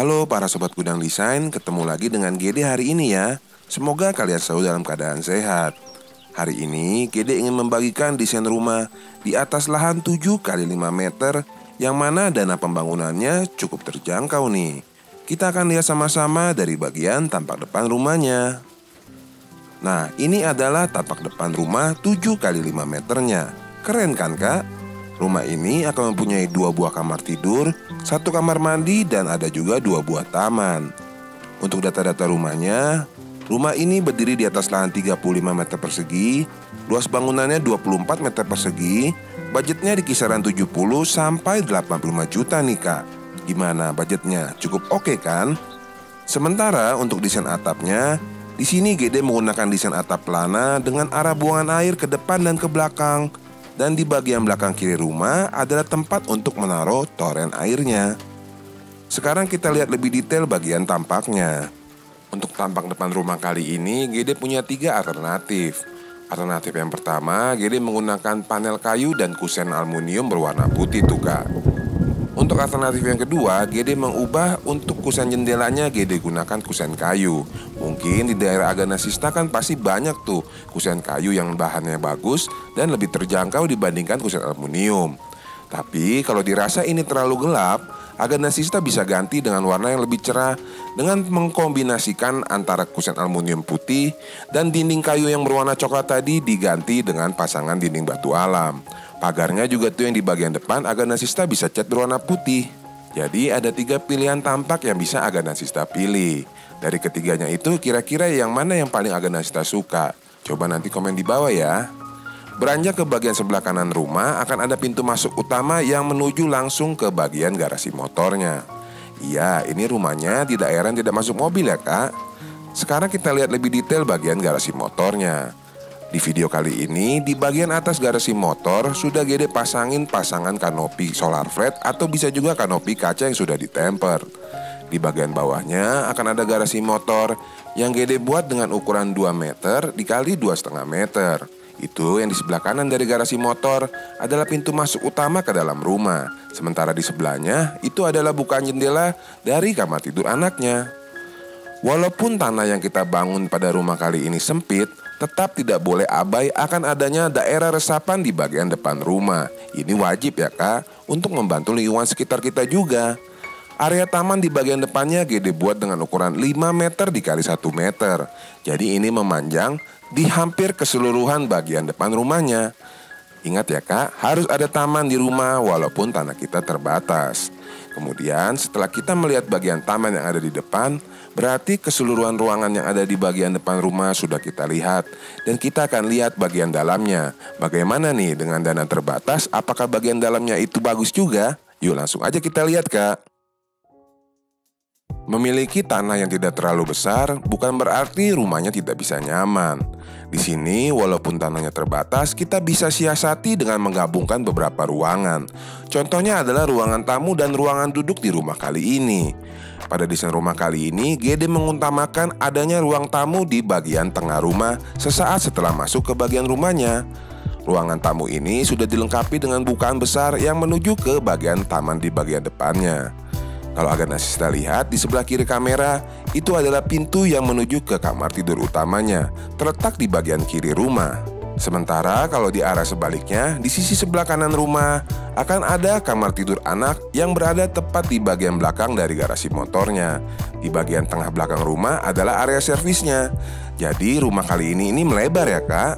Halo para sobat gudang desain, ketemu lagi dengan Gede hari ini ya. Semoga kalian selalu dalam keadaan sehat. Hari ini Gede ingin membagikan desain rumah di atas lahan 7 kali 5 meter yang mana dana pembangunannya cukup terjangkau nih. Kita akan lihat sama-sama dari bagian tampak depan rumahnya. Nah, ini adalah tampak depan rumah 7 kali 5 meternya. Keren kan kak? Rumah ini akan mempunyai 2 buah kamar tidur, 1 kamar mandi, dan ada juga 2 buah taman. Untuk data-data rumahnya, rumah ini berdiri di atas lahan 35 meter persegi, luas bangunannya 24 meter persegi, budgetnya di kisaran 70 sampai 85 juta nih kak. Gimana budgetnya? Cukup oke kan? Sementara untuk desain atapnya, di sini Gede menggunakan desain atap pelana dengan arah buangan air ke depan dan ke belakang. Dan di bagian belakang kiri rumah adalah tempat untuk menaruh toren airnya. Sekarang kita lihat lebih detail bagian tampaknya. Untuk tampak depan rumah kali ini, Gede punya 3 alternatif. Alternatif yang pertama, Gede menggunakan panel kayu dan kusen aluminium berwarna putih tuh kak. Untuk alternatif yang kedua, Gede mengubah untuk kusen jendelanya Gede gunakan kusen kayu. Mungkin di daerah Agana Sista kan pasti banyak tuh kusen kayu yang bahannya bagus dan lebih terjangkau dibandingkan kusen aluminium. Tapi kalau dirasa ini terlalu gelap, Agana Sista bisa ganti dengan warna yang lebih cerah dengan mengkombinasikan antara kusen aluminium putih dan dinding kayu yang berwarna coklat tadi diganti dengan pasangan dinding batu alam. Pagarnya juga tuh yang di bagian depan Agana Sista bisa cat berwarna putih. Jadi ada 3 pilihan tampak yang bisa Agana Sista pilih. Dari ketiganya itu kira-kira yang mana yang paling Agana Sista suka? Coba nanti komen di bawah ya. Beranjak ke bagian sebelah kanan rumah akan ada pintu masuk utama yang menuju langsung ke bagian garasi motornya. Iya, ini rumahnya di daerah yang tidak masuk mobil ya kak. Sekarang kita lihat lebih detail bagian garasi motornya. Di video kali ini, di bagian atas garasi motor sudah Gede pasangin pasangan kanopi solar flat atau bisa juga kanopi kaca yang sudah ditemper. Di bagian bawahnya akan ada garasi motor yang Gede buat dengan ukuran 2 meter dikali 2,5 meter. Itu yang di sebelah kanan dari garasi motor adalah pintu masuk utama ke dalam rumah. Sementara di sebelahnya itu adalah bukaan jendela dari kamar tidur anaknya. Walaupun tanah yang kita bangun pada rumah kali ini sempit, tetap tidak boleh abai akan adanya daerah resapan di bagian depan rumah. Ini wajib ya kak, untuk membantu lingkungan sekitar kita juga. Area taman di bagian depannya Gede buat dengan ukuran 5 meter dikali 1 meter. Jadi ini memanjang di hampir keseluruhan bagian depan rumahnya. Ingat ya kak, harus ada taman di rumah walaupun tanah kita terbatas. Kemudian setelah kita melihat bagian taman yang ada di depan, berarti keseluruhan ruangan yang ada di bagian depan rumah sudah kita lihat. Dan kita akan lihat bagian dalamnya. Bagaimana nih dengan dana terbatas, apakah bagian dalamnya itu bagus juga? Yuk langsung aja kita lihat kak. Memiliki tanah yang tidak terlalu besar bukan berarti rumahnya tidak bisa nyaman. Di sini walaupun tanahnya terbatas, kita bisa siasati dengan menggabungkan beberapa ruangan. Contohnya adalah ruangan tamu dan ruangan duduk di rumah kali ini. Pada desain rumah kali ini, Gede mengutamakan adanya ruang tamu di bagian tengah rumah sesaat setelah masuk ke bagian rumahnya. Ruangan tamu ini sudah dilengkapi dengan bukaan besar yang menuju ke bagian taman di bagian depannya. Kalau Agana Sista lihat di sebelah kiri kamera, itu adalah pintu yang menuju ke kamar tidur utamanya, terletak di bagian kiri rumah. Sementara kalau di arah sebaliknya, di sisi sebelah kanan rumah, akan ada kamar tidur anak yang berada tepat di bagian belakang dari garasi motornya. Di bagian tengah belakang rumah adalah area servisnya. Jadi rumah kali ini melebar ya kak.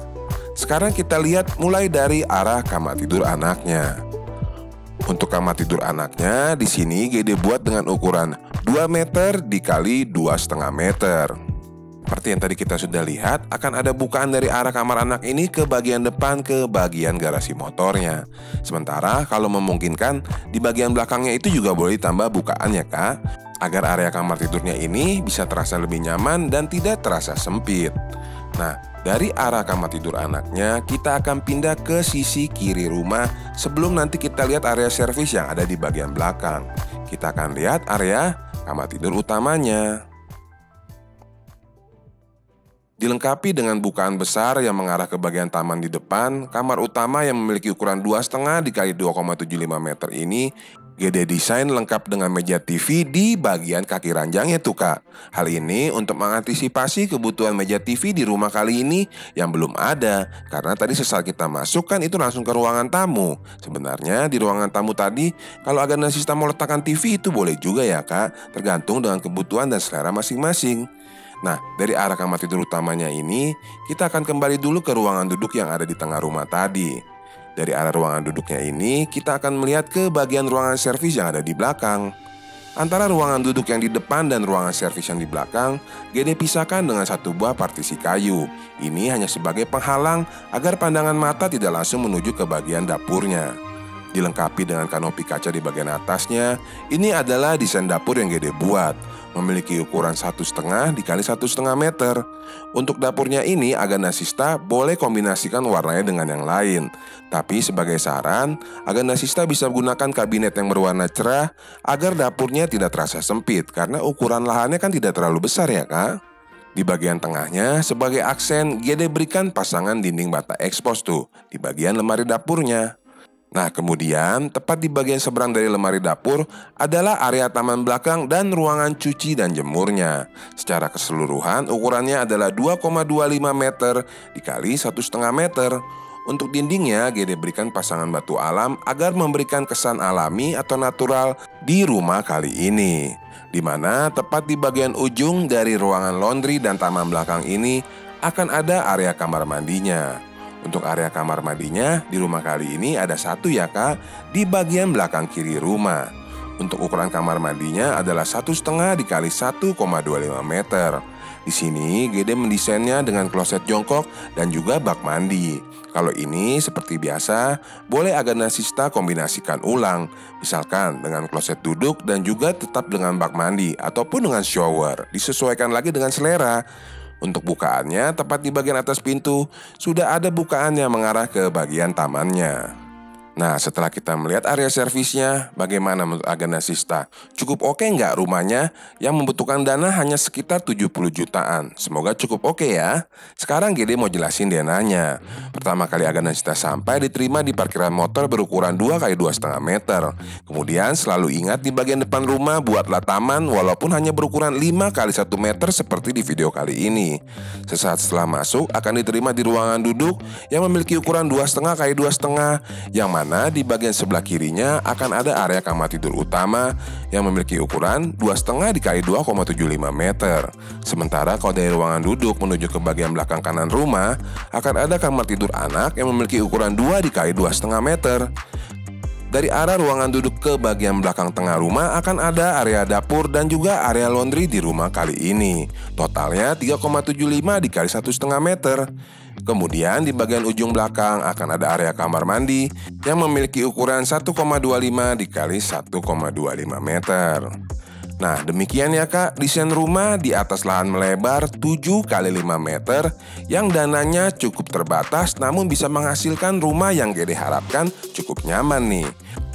Sekarang kita lihat mulai dari arah kamar tidur anaknya. Untuk kamar tidur anaknya, di sini Gede buat dengan ukuran 2 meter dikali 2,5 meter. Seperti yang tadi kita sudah lihat, akan ada bukaan dari arah kamar anak ini ke bagian depan ke bagian garasi motornya. Sementara kalau memungkinkan, di bagian belakangnya itu juga boleh ditambah bukaan ya kak, agar area kamar tidurnya ini bisa terasa lebih nyaman dan tidak terasa sempit. Nah, dari arah kamar tidur anaknya, kita akan pindah ke sisi kiri rumah sebelum nanti kita lihat area servis yang ada di bagian belakang. Kita akan lihat area kamar tidur utamanya. Dilengkapi dengan bukaan besar yang mengarah ke bagian taman di depan, kamar utama yang memiliki ukuran 2,5 dikali 2,75 meter ini Gede desain lengkap dengan meja TV di bagian kaki ranjangnya tuh Kak. Hal ini untuk mengantisipasi kebutuhan meja TV di rumah kali ini yang belum ada. Karena tadi sesaat kita masuk kan itu langsung ke ruangan tamu. Sebenarnya di ruangan tamu tadi kalau Agana Sista mau letakkan TV itu boleh juga ya Kak. Tergantung dengan kebutuhan dan selera masing-masing. Nah, dari arah kamar tidur utamanya ini, kita akan kembali dulu ke ruangan duduk yang ada di tengah rumah tadi. Dari arah ruangan duduknya ini, kita akan melihat ke bagian ruangan servis yang ada di belakang. Antara ruangan duduk yang di depan dan ruangan servis yang di belakang, Gede pisahkan dengan satu buah partisi kayu. Ini hanya sebagai penghalang agar pandangan mata tidak langsung menuju ke bagian dapurnya. Dilengkapi dengan kanopi kaca di bagian atasnya, ini adalah desain dapur yang Gede buat. Memiliki ukuran 1,5 dikali 1,5 meter. Untuk dapurnya ini Agana Sista boleh kombinasikan warnanya dengan yang lain. Tapi sebagai saran, Agana Sista bisa menggunakan kabinet yang berwarna cerah agar dapurnya tidak terasa sempit karena ukuran lahannya kan tidak terlalu besar ya Kak. Di bagian tengahnya sebagai aksen Gede berikan pasangan dinding bata ekspos tuh di bagian lemari dapurnya. Nah kemudian tepat di bagian seberang dari lemari dapur adalah area taman belakang dan ruangan cuci dan jemurnya. Secara keseluruhan ukurannya adalah 2,25 meter dikali 1,5 meter. Untuk dindingnya Gede berikan pasangan batu alam agar memberikan kesan alami atau natural di rumah kali ini. Di mana tepat di bagian ujung dari ruangan laundry dan taman belakang ini akan ada area kamar mandinya. Untuk area kamar mandinya di rumah kali ini ada satu ya Kak, di bagian belakang kiri rumah. Untuk ukuran kamar mandinya adalah 1,5 dikali 1,25 meter. Di sini Gede mendesainnya dengan kloset jongkok dan juga bak mandi. Kalau ini seperti biasa, boleh Agana Sista kombinasikan ulang. Misalkan dengan kloset duduk dan juga tetap dengan bak mandi ataupun dengan shower. Disesuaikan lagi dengan selera. Untuk bukaannya, tepat di bagian atas pintu, sudah ada bukaan yang mengarah ke bagian tamannya. Nah, setelah kita melihat area servisnya, bagaimana menurut Agana Sista? Cukup oke nggak rumahnya yang membutuhkan dana hanya sekitar 70 jutaan? Semoga cukup oke ya. Sekarang Gede mau jelasin denanya. Pertama kali Agana Sista sampai diterima di parkiran motor berukuran 2 kali 2,5 meter. Kemudian selalu ingat di bagian depan rumah buatlah taman walaupun hanya berukuran 5 kali 1 meter seperti di video kali ini. Sesaat setelah masuk akan diterima di ruangan duduk yang memiliki ukuran 2,5 kali 2,5 yang mana di bagian sebelah kirinya akan ada area kamar tidur utama yang memiliki ukuran 2,5 dikali 2,75 meter. Sementara kalau dari ruangan duduk menuju ke bagian belakang kanan rumah akan ada kamar tidur anak yang memiliki ukuran 2 dikali 2,5 meter. Dari arah ruangan duduk ke bagian belakang tengah rumah akan ada area dapur dan juga area laundry di rumah kali ini. Totalnya 3,75 dikali 1,5 meter. Kemudian di bagian ujung belakang akan ada area kamar mandi yang memiliki ukuran 1,25 dikali 1,25 meter. Nah demikian ya Kak, desain rumah di atas lahan melebar 7 kali 5 meter yang dananya cukup terbatas namun bisa menghasilkan rumah yang Gede harapkan cukup nyaman nih.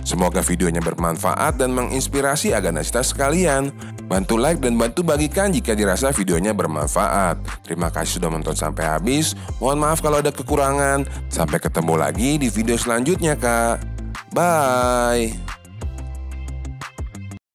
Semoga videonya bermanfaat dan menginspirasi Agana Sista sekalian. Bantu like dan bantu bagikan jika dirasa videonya bermanfaat. Terima kasih sudah menonton sampai habis. Mohon maaf kalau ada kekurangan. Sampai ketemu lagi di video selanjutnya Kak. Bye.